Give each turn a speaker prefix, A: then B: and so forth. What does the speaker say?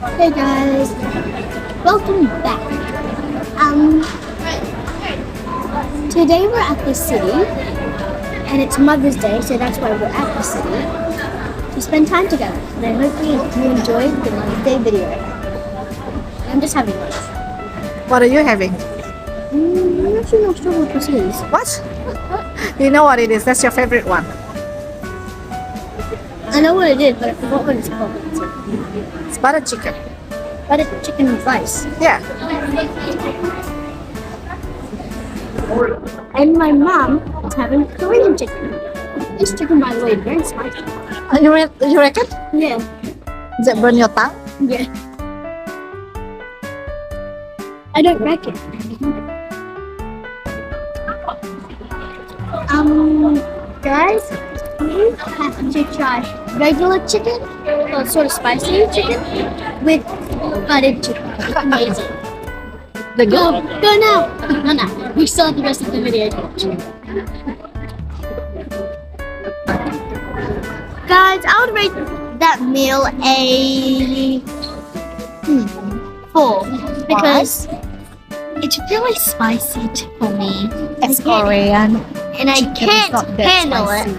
A: Hey guys, welcome back. Um, Today we're at the city, and it's Mother's Day, so that's why we're at the city to spend time together. And I hope you enjoyed the Mother's Day video. I'm just having lunch.
B: What are you having?
A: I'm actually not sure what this is.
B: What? You know what it is. That's your favorite one.
A: I know what it is, but I forgot what it's called.
B: It's butter chicken.
A: But it's chicken with rice.
B: Yeah.
A: And my mom is having Korean chicken. This chicken, by the way, is very spicy.
B: You reckon?
A: Yeah.
B: Does it burn your tongue?
A: Yeah. I don't reckon. Guys, you have to try regular chicken, or sort of spicy chicken, with buttered chicken. It's amazing. Go now! No, no. We still have the rest of the video to watch. Guys, I would rate that meal a 4 because it's really spicy for me.
B: It's Korean.
A: And I
B: Chicken is
A: can't
B: not that
A: handle
B: spicy.
A: it.